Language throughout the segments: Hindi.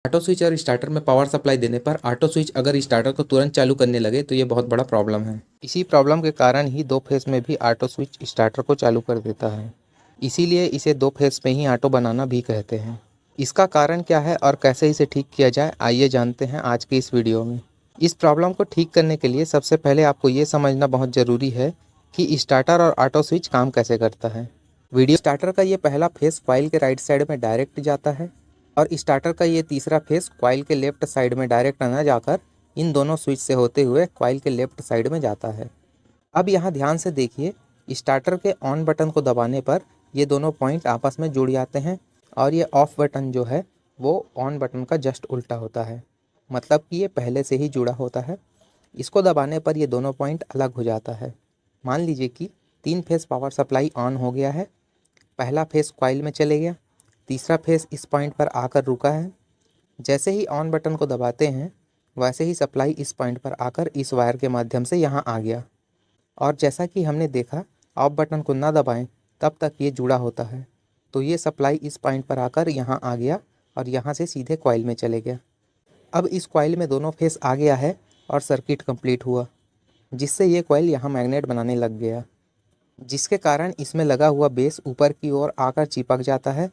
ऑटो स्विच और स्टार्टर में पावर सप्लाई देने पर ऑटो स्विच अगर स्टार्टर को तुरंत चालू करने लगे तो ये बहुत बड़ा प्रॉब्लम है। इसी प्रॉब्लम के कारण ही दो फेस में भी ऑटो स्विच स्टार्टर को चालू कर देता है। इसीलिए इसे दो फेस में ही ऑटो बनाना भी कहते हैं। इसका कारण क्या है और कैसे इसे ठीक किया जाए, आइए जानते हैं आज की इस वीडियो में। इस प्रॉब्लम को ठीक करने के लिए सबसे पहले आपको ये समझना बहुत ज़रूरी है कि स्टार्टर और ऑटो स्विच काम कैसे करता है। वीडियो स्टार्टर का ये पहला फेस कॉइल के राइट साइड में डायरेक्ट जाता है और स्टार्टर का ये तीसरा फेस कॉइल के लेफ्ट साइड में डायरेक्ट न जाकर इन दोनों स्विच से होते हुए कॉइल के लेफ्ट साइड में जाता है। अब यहाँ ध्यान से देखिए, स्टार्टर के ऑन बटन को दबाने पर ये दोनों पॉइंट आपस में जुड़ जाते हैं और ये ऑफ बटन जो है वो ऑन बटन का जस्ट उल्टा होता है, मतलब कि ये पहले से ही जुड़ा होता है। इसको दबाने पर ये दोनों पॉइंट अलग हो जाता है। मान लीजिए कि 3 फेस पावर सप्लाई ऑन हो गया है। पहला फेस कॉइल में चले गया, तीसरा फेस इस पॉइंट पर आकर रुका है। जैसे ही ऑन बटन को दबाते हैं वैसे ही सप्लाई इस पॉइंट पर आकर इस वायर के माध्यम से यहाँ आ गया और जैसा कि हमने देखा, ऑफ बटन को ना दबाएं तब तक ये जुड़ा होता है, तो ये सप्लाई इस पॉइंट पर आकर यहाँ आ गया और यहाँ से सीधे कॉइल में चले गया। अब इस कॉइल में दोनों फेस आ गया है और सर्किट कंप्लीट हुआ, जिससे ये कॉइल यहाँ मैग्नेट बनाने लग गया, जिसके कारण इसमें लगा हुआ बेस ऊपर की ओर आकर चिपक जाता है,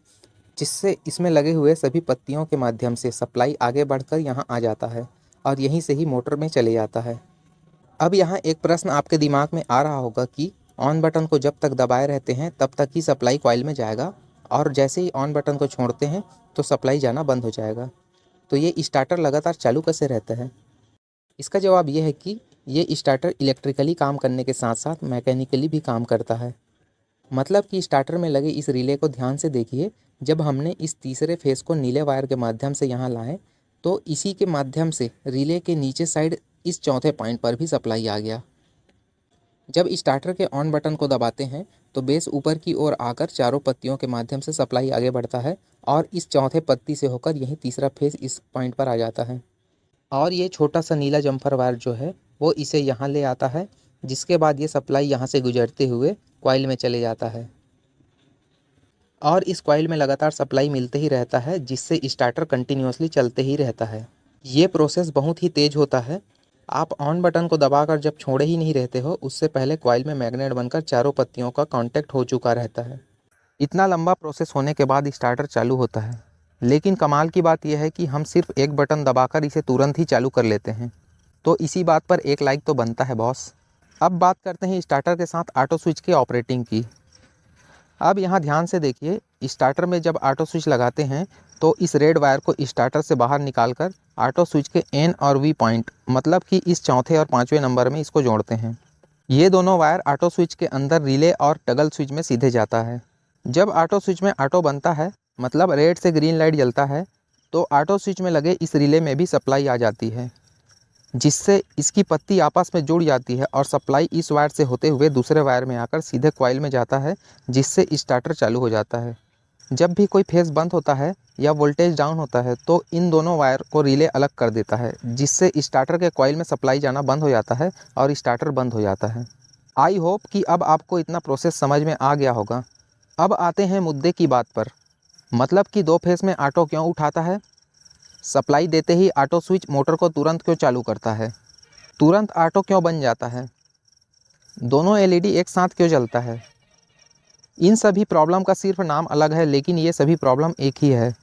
जिससे इसमें लगे हुए सभी पत्तियों के माध्यम से सप्लाई आगे बढ़कर यहाँ आ जाता है और यहीं से ही मोटर में चले जाता है। अब यहाँ एक प्रश्न आपके दिमाग में आ रहा होगा कि ऑन बटन को जब तक दबाए रहते हैं तब तक ही सप्लाई कॉइल में जाएगा और जैसे ही ऑन बटन को छोड़ते हैं तो सप्लाई जाना बंद हो जाएगा, तो ये स्टार्टर लगातार चालू कैसे रहता है? इसका जवाब ये है कि ये स्टार्टर इलेक्ट्रिकली काम करने के साथ साथ मैकेनिकली भी काम करता है। मतलब कि स्टार्टर में लगे इस रिले को ध्यान से देखिए। जब हमने इस तीसरे फेस को नीले वायर के माध्यम से यहाँ लाए तो इसी के माध्यम से रिले के नीचे साइड इस चौथे पॉइंट पर भी सप्लाई आ गया। जब स्टार्टर के ऑन बटन को दबाते हैं तो बेस ऊपर की ओर आकर चारों पत्तियों के माध्यम से सप्लाई आगे बढ़ता है और इस चौथे पत्ती से होकर यही तीसरा फेस इस पॉइंट पर आ जाता है और ये छोटा सा नीला जम्फर वायर जो है वो इसे यहाँ ले आता है, जिसके बाद ये सप्लाई यहाँ से गुजरते हुए कॉइल में चले जाता है और इस कॉइल में लगातार सप्लाई मिलते ही रहता है, जिससे स्टार्टर कंटिन्यूअसली चलते ही रहता है। ये प्रोसेस बहुत ही तेज़ होता है। आप ऑन बटन को दबाकर जब छोड़े ही नहीं रहते हो, उससे पहले कॉइल में मैग्नेट बनकर चारों पत्तियों का कांटेक्ट हो चुका रहता है। इतना लंबा प्रोसेस होने के बाद स्टार्टर चालू होता है, लेकिन कमाल की बात यह है कि हम सिर्फ एक बटन दबाकर इसे तुरंत ही चालू कर लेते हैं। तो इसी बात पर एक लाइक तो बनता है बॉस। अब बात करते हैं स्टार्टर के साथ ऑटो स्विच के ऑपरेटिंग की। अब यहाँ ध्यान से देखिए, स्टार्टर में जब ऑटो स्विच लगाते हैं तो इस रेड वायर को स्टार्टर से बाहर निकालकर ऑटो स्विच के एन और वी पॉइंट, मतलब कि इस चौथे और पाँचवें नंबर में इसको जोड़ते हैं। ये दोनों वायर ऑटो स्विच के अंदर रिले और टगल स्विच में सीधे जाता है। जब ऑटो स्विच में ऑटो बनता है, मतलब रेड से ग्रीन लाइट जलता है, तो ऑटो स्विच में लगे इस रिले में भी सप्लाई आ जाती है, जिससे इसकी पत्ती आपस में जुड़ जाती है और सप्लाई इस वायर से होते हुए दूसरे वायर में आकर सीधे कॉइल में जाता है, जिससे स्टार्टर चालू हो जाता है। जब भी कोई फेस बंद होता है या वोल्टेज डाउन होता है तो इन दोनों वायर को रिले अलग कर देता है, जिससे स्टार्टर के कॉइल में सप्लाई जाना बंद हो जाता है और स्टार्टर बंद हो जाता है। आई होप कि अब आपको इतना प्रोसेस समझ में आ गया होगा। अब आते हैं मुद्दे की बात पर, मतलब कि दो फेस में ऑटो क्यों उठाता है? सप्लाई देते ही ऑटो स्विच मोटर को तुरंत क्यों चालू करता है? तुरंत ऑटो क्यों बन जाता है? दोनों एलईडी एक साथ क्यों जलता है? इन सभी प्रॉब्लम का सिर्फ नाम अलग है, लेकिन ये सभी प्रॉब्लम एक ही है।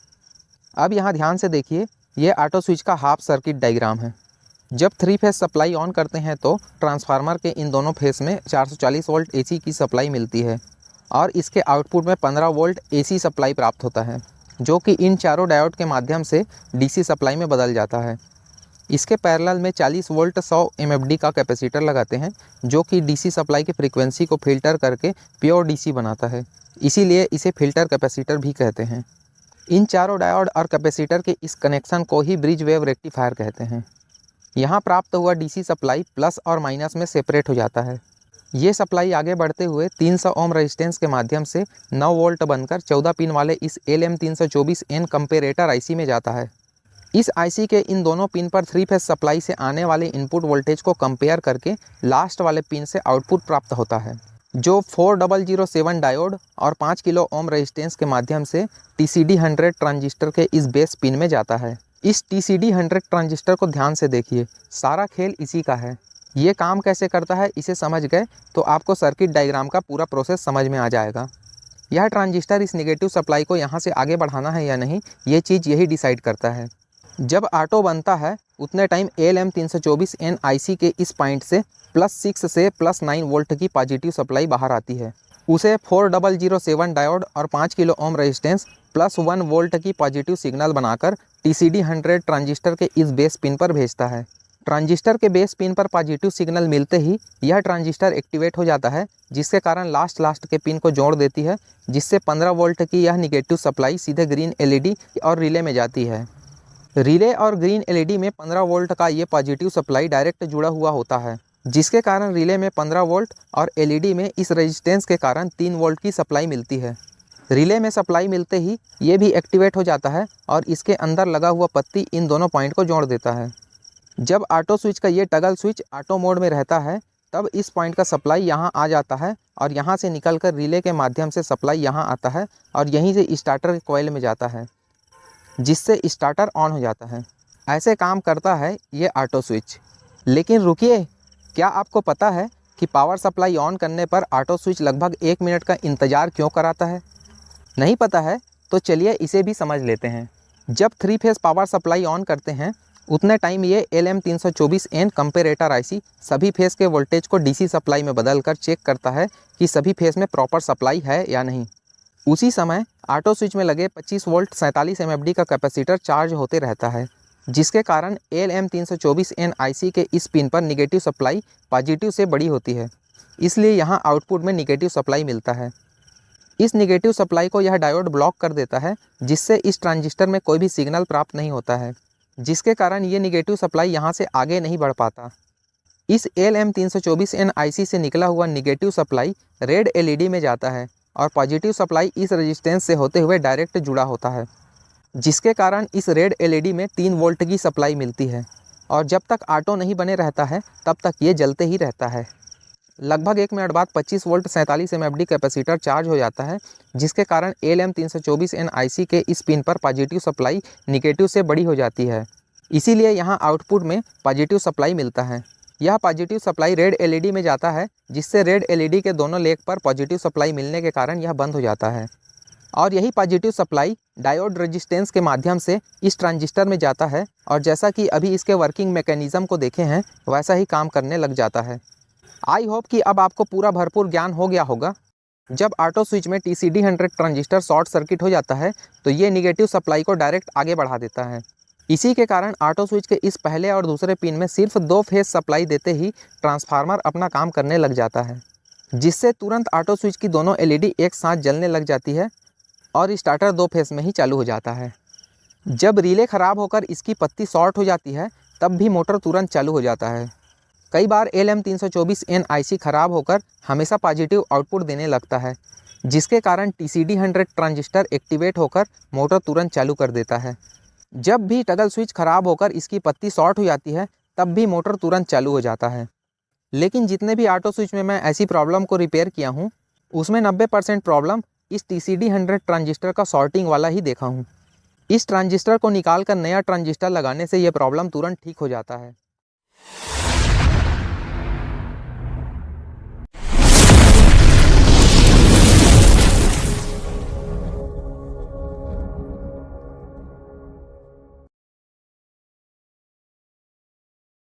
अब यहाँ ध्यान से देखिए, ये ऑटो स्विच का हाफ सर्किट डायग्राम है। जब 3 फेस सप्लाई ऑन करते हैं तो ट्रांसफार्मर के इन दोनों फेस में 440 वोल्ट एसी की सप्लाई मिलती है और इसके आउटपुट में 15 वोल्ट एसी सप्लाई प्राप्त होता है, जो कि इन चारों डायोड के माध्यम से डीसी सप्लाई में बदल जाता है। इसके पैरेलल में 40 वोल्ट 100 एमएफडी का कैपेसिटर लगाते हैं, जो कि डीसी सप्लाई की फ्रीक्वेंसी को फिल्टर करके प्योर डीसी बनाता है, इसीलिए इसे फिल्टर कैपेसिटर भी कहते हैं। इन चारों डायोड और कैपेसिटर के इस कनेक्शन को ही ब्रिज वेव रेक्टिफायर कहते हैं। यहाँ प्राप्त हुआ डीसी सप्लाई प्लस और माइनस में सेपरेट हो जाता है। ये सप्लाई आगे बढ़ते हुए 300 ओम रेजिस्टेंस के माध्यम से 9 वोल्ट बनकर 14 पिन वाले इस LM324N कंपेरेटर आईसी में जाता है। इस आईसी के इन दोनों पिन पर 3 फेज सप्लाई से आने वाले इनपुट वोल्टेज को कंपेयर करके लास्ट वाले पिन से आउटपुट प्राप्त होता है, जो 4007 डायोड और 5 किलो ओम रेजिस्टेंस के माध्यम से TCD 100 ट्रांजिस्टर के इस बेस पिन में जाता है। इस TCD100 ट्रांजिस्टर को ध्यान से देखिए, सारा खेल इसी का है। ये काम कैसे करता है इसे समझ गए तो आपको सर्किट डायग्राम का पूरा प्रोसेस समझ में आ जाएगा। यह ट्रांजिस्टर इस नेगेटिव सप्लाई को यहाँ से आगे बढ़ाना है या नहीं, ये चीज़ यही डिसाइड करता है। जब ऑटो बनता है उतने टाइम LM324N IC के इस पॉइंट से +6 से +9 वोल्ट की पॉजिटिव सप्लाई बाहर आती है। उसे 4007 डायोड और 5 किलो ओम रेजिस्टेंस +1 वोल्ट की पॉजिटिव सिग्नल बनाकर TCD100 ट्रांजिस्टर के इस बेस पिन पर भेजता है। ट्रांजिस्टर के बेस पिन पर पॉजिटिव सिग्नल मिलते ही यह ट्रांजिस्टर एक्टिवेट हो जाता है, जिसके कारण लास्ट के पिन को जोड़ देती है, जिससे 15 वोल्ट की यह निगेटिव सप्लाई सीधे ग्रीन LED और रिले में जाती है। रिले और ग्रीन LED में 15 वोल्ट का ये पॉजिटिव सप्लाई डायरेक्ट जुड़ा हुआ होता है, जिसके कारण रिले में 15 वोल्ट और LED में इस रेजिस्टेंस के कारण 3 वोल्ट की सप्लाई मिलती है। रिले में सप्लाई मिलते ही ये भी एक्टिवेट हो जाता है और इसके अंदर लगा हुआ पत्ती इन दोनों पॉइंट को जोड़ देता है। जब ऑटो स्विच का ये टगल स्विच ऑटो मोड में रहता है तब इस पॉइंट का सप्लाई यहाँ आ जाता है और यहाँ से निकलकर रिले के माध्यम से सप्लाई यहाँ आता है और यहीं से स्टार्टर के कॉइल में जाता है, जिससे स्टार्टर ऑन हो जाता है। ऐसे काम करता है ये ऑटो स्विच। लेकिन रुकिए, क्या आपको पता है कि पावर सप्लाई ऑन करने पर ऑटो स्विच लगभग 1 मिनट का इंतज़ार क्यों कराता है? नहीं पता है तो चलिए इसे भी समझ लेते हैं। जब 3 फेज़ पावर सप्लाई ऑन करते हैं उतने टाइम ये LM324N कंपेरेटर IC सभी फेज़ के वोल्टेज को DC सप्लाई में बदलकर चेक करता है कि सभी फेज़ में प्रॉपर सप्लाई है या नहीं। उसी समय ऑटो स्विच में लगे 25 वोल्ट 47 MFD का कैपेसिटर चार्ज होते रहता है, जिसके कारण LM324N IC के इस पिन पर निगेटिव सप्लाई पॉजिटिव से बड़ी होती है, इसलिए यहाँ आउटपुट में निगेटिव सप्लाई मिलता है। इस निगेटिव सप्लाई को यह डायोड ब्लॉक कर देता है, जिससे इस ट्रांजिस्टर में कोई भी सिग्नल प्राप्त नहीं होता है, जिसके कारण ये निगेटिव सप्लाई यहाँ से आगे नहीं बढ़ पाता। इस LM324N IC से निकला हुआ निगेटिव सप्लाई रेड LED में जाता है और पॉजिटिव सप्लाई इस रेजिस्टेंस से होते हुए डायरेक्ट जुड़ा होता है, जिसके कारण इस रेड LED में 3 वोल्ट की सप्लाई मिलती है और जब तक ऑटो नहीं बने रहता है तब तक ये जलते ही रहता है। लगभग 1 मिनट बाद 25 वोल्ट 47 MFD कैपेसिटर चार्ज हो जाता है, जिसके कारण LM324N IC के इस पिन पर पॉजिटिव सप्लाई निगेटिव से बड़ी हो जाती है, इसीलिए यहाँ आउटपुट में पॉजिटिव सप्लाई मिलता है। यह पॉजिटिव सप्लाई रेड LED में जाता है, जिससे रेड LED के दोनों लेग पर पॉजिटिव सप्लाई मिलने के कारण यह बंद हो जाता है और यही पॉजिटिव सप्लाई डायोड रेजिस्टेंस के माध्यम से इस ट्रांजिस्टर में जाता है और जैसा कि अभी इसके वर्किंग मैकेनिज़्म को देखे हैं वैसा ही काम करने लग जाता है। आई होप कि अब आपको पूरा भरपूर ज्ञान हो गया होगा। जब ऑटो स्विच में TCD100 ट्रांजिस्टर शॉर्ट सर्किट हो जाता है तो ये निगेटिव सप्लाई को डायरेक्ट आगे बढ़ा देता है। इसी के कारण ऑटो स्विच के इस पहले और दूसरे पिन में सिर्फ 2 फेज सप्लाई देते ही ट्रांसफार्मर अपना काम करने लग जाता है, जिससे तुरंत ऑटो स्विच की दोनों LED एक साथ जलने लग जाती है और स्टार्टर 2 फेज में ही चालू हो जाता है। जब रिले ख़राब होकर इसकी पत्ती शॉर्ट हो जाती है तब भी मोटर तुरंत चालू हो जाता है। कई बार LM324N IC ख़राब होकर हमेशा पॉजिटिव आउटपुट देने लगता है, जिसके कारण TCD100 ट्रांजिस्टर एक्टिवेट होकर मोटर तुरंत चालू कर देता है। जब भी टगल स्विच ख़राब होकर इसकी पत्ती शॉर्ट हो जाती है तब भी मोटर तुरंत चालू हो जाता है। लेकिन जितने भी ऑटो स्विच में मैं ऐसी प्रॉब्लम को रिपेयर किया हूँ उसमें 90% प्रॉब्लम इस TCD100 ट्रांजिस्टर का शॉर्टिंग वाला ही देखा हूँ। इस ट्रांजिस्टर को निकाल कर नया ट्रांजिस्टर लगाने से ये प्रॉब्लम तुरंत ठीक हो जाता है।